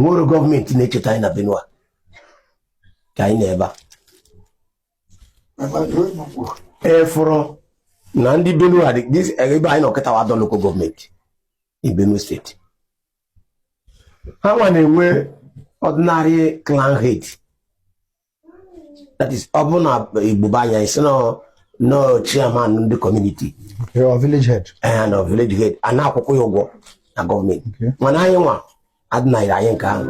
onwere gọọmenti na-echeta anyị na Benue ka anyị na-ebe a fụrụ na ndị Benue ebe anyị nọkịta wadọ local gọọmenti in Benue steeti ha nwa na-enwe ordinary clan head, that is ọ bụ na Igbo anya isi no chairman ndị community or village head and village head a na-akwụkwọ ya ụgwọ na gọọmenti mana anyị nwa adịnaghị anyị nke ahụ.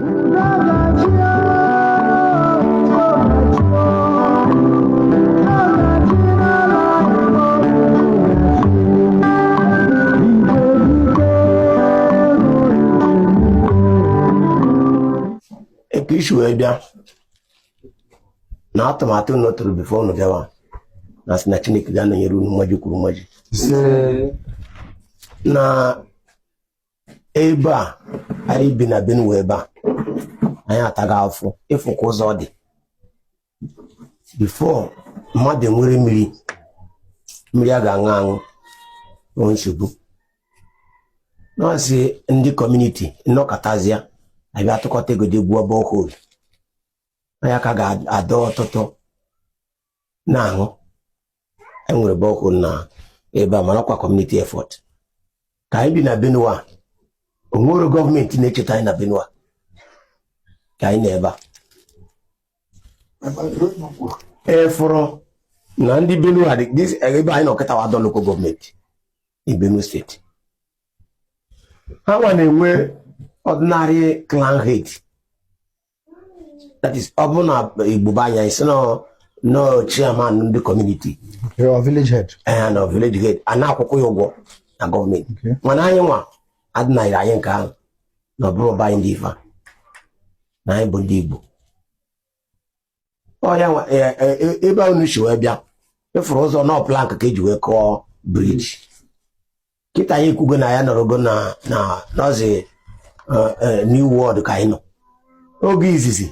Eke isi wee bịa na atụmatụ nọtụrụ bifo unu bịawa na sị na Chineke ga-anọnyere unu mmaji kwuru mmaji na ebe a anyị bi na Benue ebe a anyị ataghị afọ ịfụ ka ụzọ dị bifo mmadụ nwere mmiri a ga-aṅụ aṅụ o nsogbu nọọsị ndị kọmuniti nnọkọtazịa abịa atụkọta ego dị gbuo borehole anya ka ga-adọ ọtụtụ na-aṅụ enwere borehole na ebe a marakwa community effort ka anyị bi na Benue onwere gọọmenti na-echeta anyị na Benue ka anyị na-ebe a fụrụ na ndị Benue ebe anyị nọkịta wadọ local gọọmenti in Benue steeti ha nwa na-enwe ordinary clan head, that is ọ bụ na Igbo anya isi no chairman ndị community or village head and village head a na-akwụkwọ ya ụgwọ na gọọmenti mana anyị nwa adịnaghị anyị nke ahụ na ọ bụrụ ọba anyị ndị ife na anyị bụ ndị Igbo ọya ebe unu si wee bịa ịfụrụ ụzọ nọ plank ka eji wee kọọ briji kịta anyị ekwugo na ya nọrọgo na nọzi New World ka anyị nọ oge izizi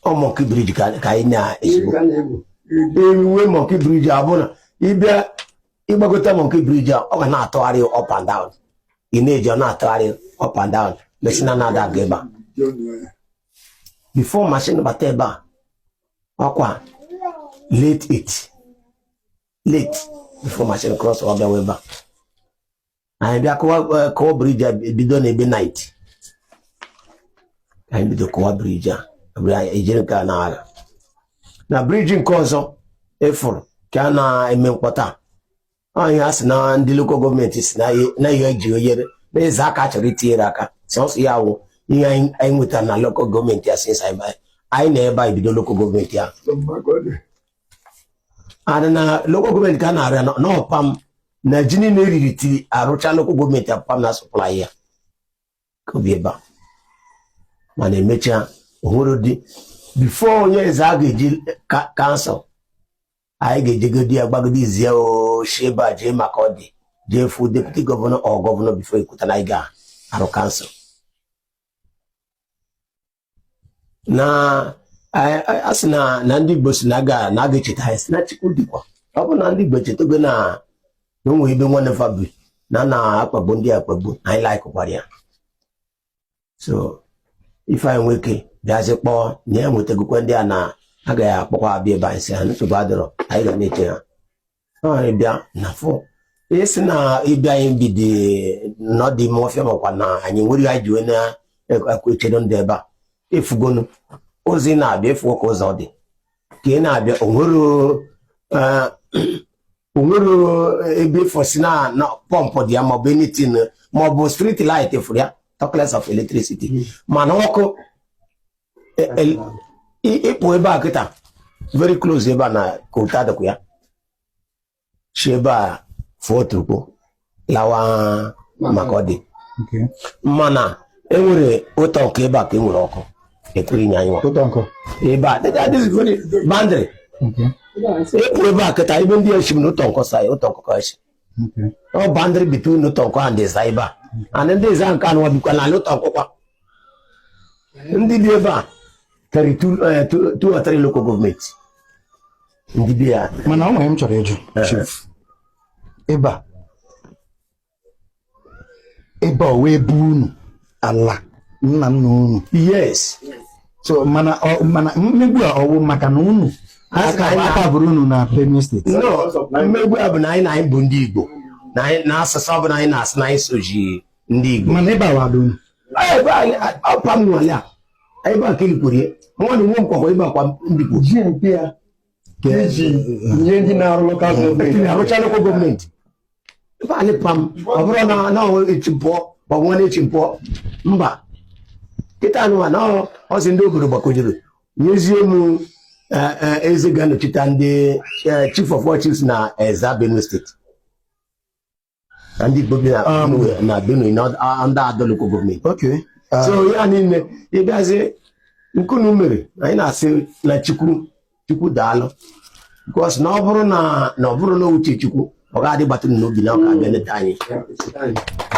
ọ Monkey Bridge ka anyị na-ezigbo ewe Monkey Bridge abụ na ịbịa ịgbagote Monkey Bridge a ọ ga na-atụgharị up and down ị na-eji ọ na-atụgharị up and down mesina na-ada aga ebe a before machine bata ebe a ọkwa late before machine cross ọ bịawa ebe a anyị bịa kọwa briji a bido n'ebe night anyị bido kọwa briji a ejere nke a na-agha na briji nke ọzọ efuru ka a na-eme mkpọta anyị a sị na ndị local gọọmenti si na ihe eji oyere na eze aka chọrọ itinyere aka sọsọ ya wụ ihe anyị nwetara na local gọọmenti a since anyị na ebe a bido local gọọmenti a adị na local gọọmenti ka a na-arịa n'ọpam na ji niile eriri tiri arụcha local gọọmenti apam na sọplai ya ka obi ebe a mana emechaa onwere dị bifo onye eze a ga-eji kansụl anyị ga-ejegodi ya gbagodi izie osheba jee maka ọ dị jee fụ deputi gọvanọ ọ gọvanọ bifo ekwuta na anyị ga-arụ kansụl na a sị na ndị Igbo si na aga echeta anyị si na Chukwu dịkwa ọ bụ na ndị Igbo chetogo na onwe ebe nwanne fabi na-akpagbu ndị akpagbu anyị laikụkwara ya so ife anyị nwoke bịazi kpọọ nye ya nwetagokwa ndị a na-agaghị akpọkwa abịa ebe anyị si ha nsogbu adịrọ anyị ga na-eche ha anyị bịa na fọ esi na ịbịa anyị bidi n'ọdị ime ọfịa makwa na anyị nwere anyị ji wee na-ekwu echedo ndị ebe a efugonu ozi na-abịa efugo ka ụzọ dị ka ị na-abịa onwere ebe fosi na pọmpụ dị ya maọbụ anything maọbụ street light efuru ya talkless of electricity mana ọkụ ịkpụ ebe a kịta very close ebe a na kota dịkwa ya chi ebe a fụọ lawa maka ọ dị mana enwere ụtọ nke ebe a ka enwere ọkụ ekwere inye anyị ebe a bandịrị ịpụ ebe a kịta ebe ndị eshim na ụtọ nkọ sa ya ụtọ nkọ eshi ọ bandịrị between ụtọ nkọ and eza ebe a and ndị eza nke anụ bikwa na ụtọ nkọkwa ndị bi ebe a karị 2 or 3 local gọọmenti ndị bi ya mana ọ nwere m chọrọ ịjụ ebe a wee bụ unu ala nna unu. Yes. So mana mmegbu a ọwụ maka na unu aka bụrụ unu na Benue State. No, mmegbu a bụ na anyị bụ ndị Igbo. Na asụsụ ọ bụ na anyị na-asụ na anyị soji ndị Igbo. Mana ebe a wado unu. Ọpa m nwale a. Ebe a kelikwuru ya. Nwa na nwe mkwakwa ebe akwa ndị Igbo. Ji nke ya. Keji ihe ndị na-arụ lokal gọọmenti. Arụcha lokal gọọmenti. Ebe a lepam. Ọ bụrụ na ọ echi mpụọ. Ọ bụ nwa na-echi mpụọ. Mba. Kịta anụwa na ọ sị ndị obodo gbakọjuru. Nyezie m eze ga-anọchite ndị chief of all chiefs na Ezza Benue State. Ndị Igbo bi na Benue ndị Ado local government. Okay. So ya niile ịbịazi nkunu mere anyị na-asị na Chukwu daalụ. Because na ọ bụrụ na uche Chukwu ọ ga-adị gbatụrụ n'obi na ọ ka abịa leta anyị.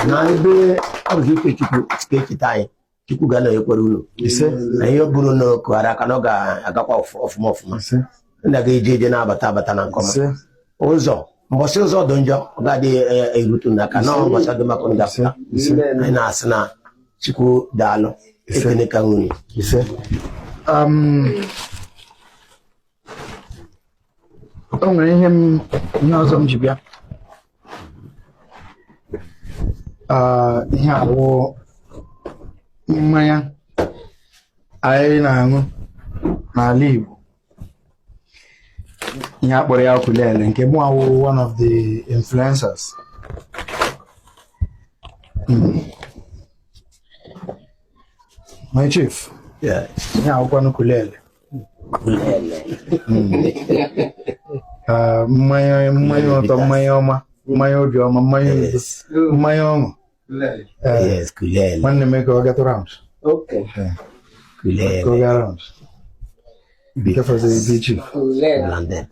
Na ebe ọ bụ ike Chukwu ka echeta anyị. Chukwu ga-anọnyekwara unu. Na ihe ọ bụrụ na kụghara aka na ọ ga-agakwa ọfụma. Ndị ga-eje na-abata na nkọma. Ụzọ mbọsị ụzọ dị njọ ọ ga-adị erutu n'aka na mbọsị dị maka ndị afọ. Anyị na-asị na Chukwu daalụ. Ekene ka nwunye. O nwere ihe ọzọ m ji bịa. Ihe awụ mmanya anyị na-aṅụ n'ala Igbo. Ihe akpọrọ ya Kulele nke mụ awụ one of the influencers. My chief. Yeah. Ihe awụkwanụ Kulele. Mmanya ụtọ, mmanya ọma, mmanya obi ọma, mmanya udo, mmanya ọṅụ. Yes, Kulele. Nwanne m ka ọ gatụ round. Okay. Kulele. Go get round. Be careful the chief. Landed.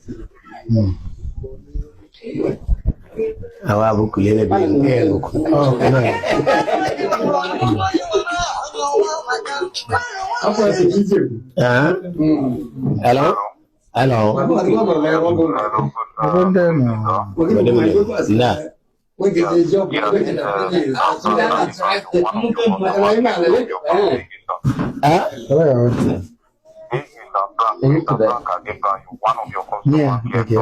Awa bu Kulele bi nke oku. Oh, no. Hello? Hello? Nah. Yeah, okay.